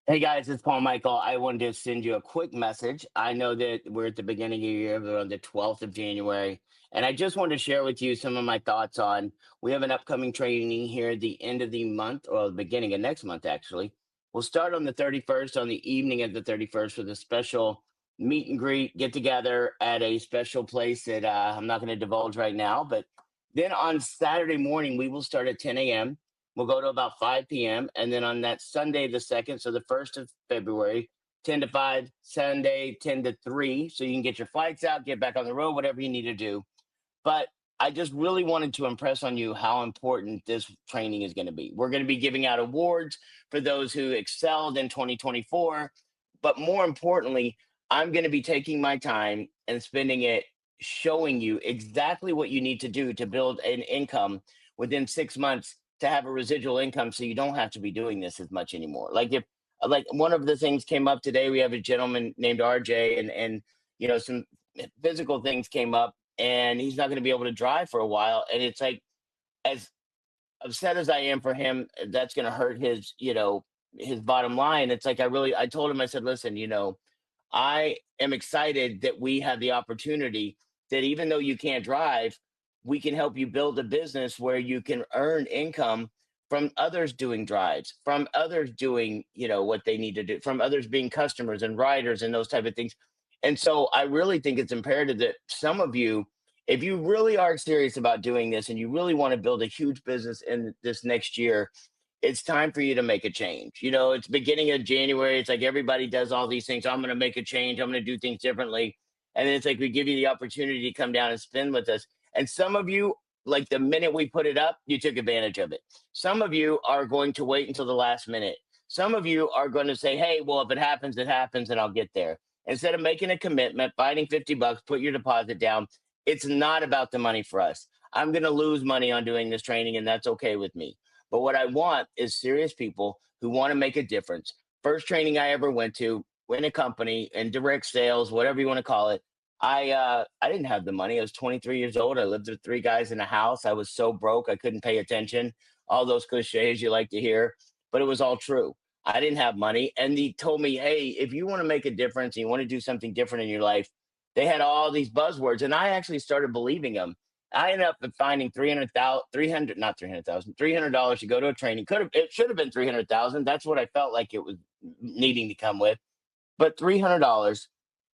Hey guys, it's Paul Michael. I wanted to send you a quick message. I know that we're at the beginning of the year, we're on the 12th of January, and I just wanted to share with you some of my thoughts on we have an upcoming training here at the end of the month, or the beginning of next month, actually. We'll start on the 31st, on the evening of the 31st, with a special meet and greet, get together at a special place that I'm not going to divulge right now. But then on Saturday morning, we will start at 10 a.m. We'll go to about 5 p.m. And then on that Sunday, the 2nd, so the 1st of February, 10 to 5, Sunday, 10 to 3. So you can get your flights out, get back on the road, whatever you need to do. But I just really wanted to impress on you how important this training is going to be. We're going to be giving out awards for those who excelled in 2024. But more importantly, I'm going to be taking my time and spending it showing you exactly what you need to do to build an income within 6 months to have a residual income so you don't have to be doing this as much anymore. Like one of the things came up today, we have a gentleman named RJ and some physical things came up and he's not going to be able to drive for a while. And it's like, as upset as I am for him, that's going to hurt his bottom line. It's like, I told him, I said, listen, I am excited that we have the opportunity that even though you can't drive, we can help you build a business where you can earn income from others doing drives, from others doing, what they need to do, from others being customers and riders and those type of things. And so I really think it's imperative that some of you, if you really are serious about doing this and you really want to build a huge business in this next year, it's time for you to make a change. It's beginning of January. It's like everybody does all these things. I'm going to make a change. I'm going to do things differently. And then it's like we give you the opportunity to come down and spend with us. And some of you, like the minute we put it up, you took advantage of it. Some of you are going to wait until the last minute. Some of you are going to say, hey, well, if it happens, it happens, and I'll get there. Instead of making a commitment, finding $50, put your deposit down. It's not about the money for us. I'm going to lose money on doing this training, and that's okay with me. But what I want is serious people who want to make a difference. First training I ever went to in a company in direct sales, whatever you want to call it. I didn't have the money. I was 23 years old. I lived with three guys in a house. I was so broke I couldn't pay attention. All those cliches you like to hear, but it was all true. I didn't have money, and he told me, "Hey, if you want to make a difference and you want to do something different in your life," they had all these buzzwords, and I actually started believing them. I ended up finding 300,000, 300, not 300,000, $300 to go to a training. It should have been 300,000. That's what I felt like it was needing to come with. But $300,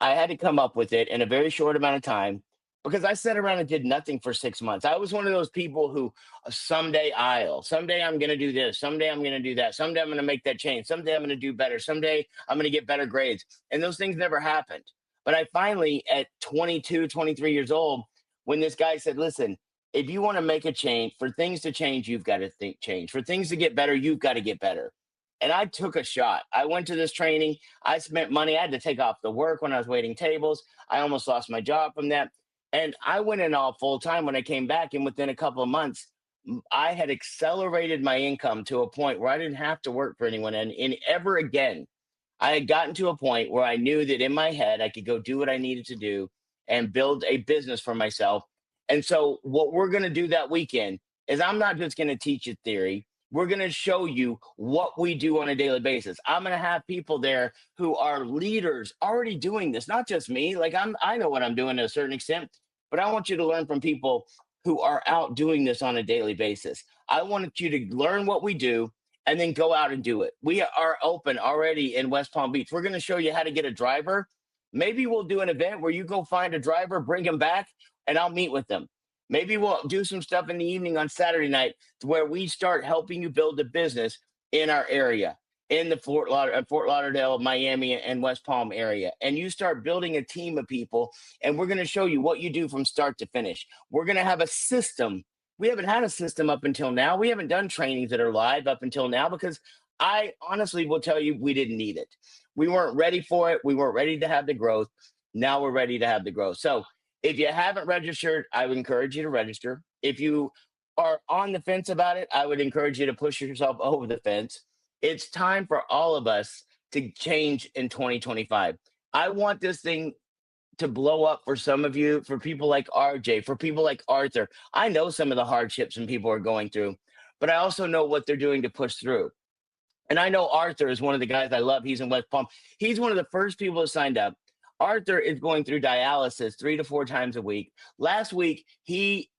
I had to come up with it in a very short amount of time because I sat around and did nothing for 6 months. I was one of those people who someday I'm going to do this, someday I'm going to do that, someday I'm going to make that change, someday I'm going to do better, someday I'm going to get better grades. And those things never happened. But I finally, at 22, 23 years old, when this guy said, listen, if you want to make a change, for things to change, you've got to think change. For things to get better, you've got to get better. And I took a shot. I went to this training. I spent money. I had to take off the work when I was waiting tables. I almost lost my job from that. And I went in all full time when I came back. And within a couple of months, I had accelerated my income to a point where I didn't have to work for anyone and ever again. I had gotten to a point where I knew that in my head, I could go do what I needed to do and build a business for myself. And so, what we're going to do that weekend is I'm not just going to teach you theory. We're going to show you what we do on a daily basis. I'm going to have people there who are leaders already doing this, not just me. Like I know what I'm doing to a certain extent, but I want you to learn from people who are out doing this on a daily basis. I want you to learn what we do and then go out and do it. We are open already in West Palm Beach. We're going to show you how to get a driver. Maybe we'll do an event where you go find a driver, bring him back, and I'll meet with them. Maybe we'll do some stuff in the evening on Saturday night to where we start helping you build a business in our area, in the Fort Lauderdale, Miami, and West Palm area. And you start building a team of people, and we're going to show you what you do from start to finish. We're going to have a system. We haven't had a system up until now. We haven't done trainings that are live up until now because I honestly will tell you we didn't need it. We weren't ready for it. We weren't ready to have the growth. Now we're ready to have the growth. So if you haven't registered, I would encourage you to register. If you are on the fence about it, I would encourage you to push yourself over the fence. It's time for all of us to change in 2025. I want this thing to blow up for some of you, for people like RJ, for people like Arthur. I know some of the hardships and people are going through, but I also know what they're doing to push through. And I know Arthur is one of the guys I love. He's in West Palm. He's one of the first people that signed up. Arthur is going through dialysis 3 to 4 times a week. Last week, he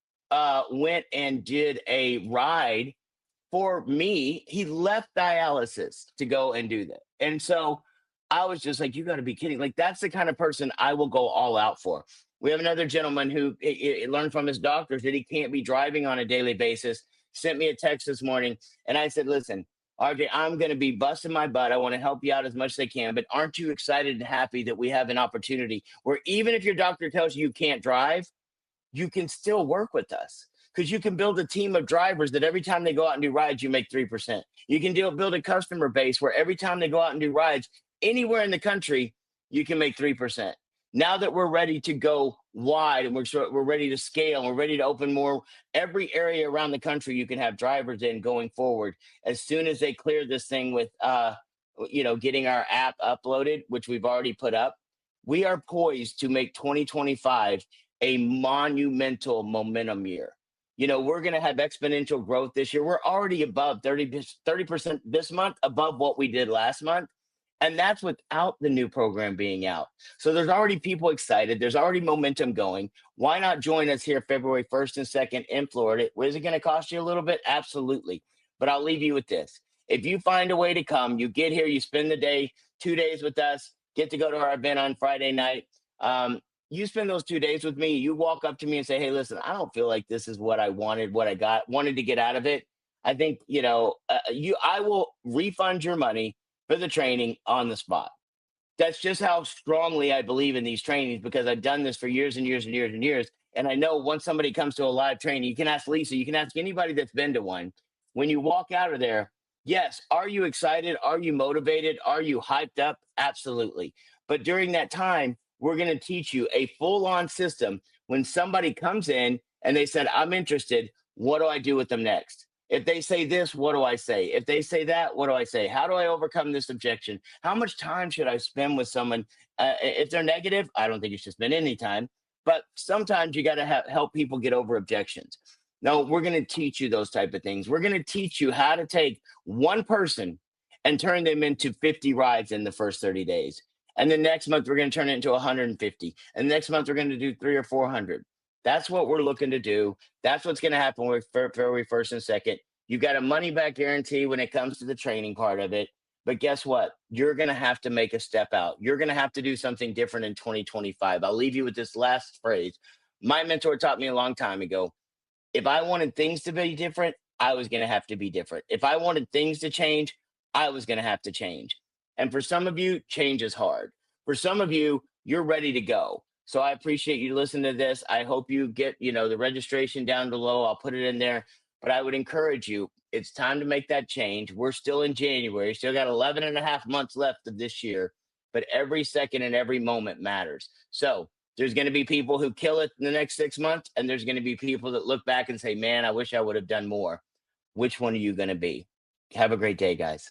went and did a ride for me. He left dialysis to go and do that. And so I was just like, you got to be kidding. Like, that's the kind of person I will go all out for. We have another gentleman who learned from his doctors that he can't be driving on a daily basis. Sent me a text this morning, and I said, listen, RJ, I'm going to be busting my butt. I want to help you out as much as I can. But aren't you excited and happy that we have an opportunity where even if your doctor tells you you can't drive, you can still work with us? Because you can build a team of drivers that every time they go out and do rides, you make 3%. You can build a customer base where every time they go out and do rides anywhere in the country, you can make 3%. Now that we're ready to go wide and we're ready to scale and we're ready to open more, every area around the country you can have drivers in going forward. As soon as they clear this thing with getting our app uploaded, which we've already put up, we are poised to make 2025 a monumental momentum year. We're going to have exponential growth this year. We're already above 30% this month, above what we did last month. And that's without the new program being out. So there's already people excited. There's already momentum going. Why not join us here February 1st and 2nd in Florida? Is it going to cost you a little bit? Absolutely. But I'll leave you with this. If you find a way to come, you get here, you spend the day, 2 days with us, get to go to our event on Friday night. You spend those 2 days with me, you walk up to me and say, hey, listen, I don't feel like this is what I wanted, wanted to get out of it. I think, I will refund your money for the training on the spot. That's just how strongly I believe in these trainings, because I've done this for years and years and years and years. And I know once somebody comes to a live training, you can ask Lisa, you can ask anybody that's been to one. When you walk out of there, yes, are you excited? Are you motivated? Are you hyped up? Absolutely. But during that time, we're going to teach you a full on system. When somebody comes in and they said, I'm interested, what do I do with them next? If they say this, what do I say? If they say that, what do I say? How do I overcome this objection? How much time should I spend with someone? If they're negative, I don't think you should spend any time. But sometimes you got to help people get over objections. No, we're going to teach you those type of things. We're going to teach you how to take one person and turn them into 50 rides in the first 30 days. And the next month, we're going to turn it into 150. And next month, we're going to do 300 or 400. That's what we're looking to do. That's what's going to happen with February 1st and 2nd. You got a money back guarantee when it comes to the training part of it. But guess what? You're going to have to make a step out. You're going to have to do something different in 2025. I'll leave you with this last phrase. My mentor taught me a long time ago. If I wanted things to be different, I was going to have to be different. If I wanted things to change, I was going to have to change. And for some of you, change is hard. For some of you, you're ready to go. So I appreciate you listening to this. I hope you get, the registration down below. I'll put it in there. But I would encourage you, it's time to make that change. We're still in January, still got 11 and a half months left of this year, but every second and every moment matters. So there's going to be people who kill it in the next 6 months, and there's going to be people that look back and say, man, I wish I would have done more. Which one are you going to be? Have a great day, guys.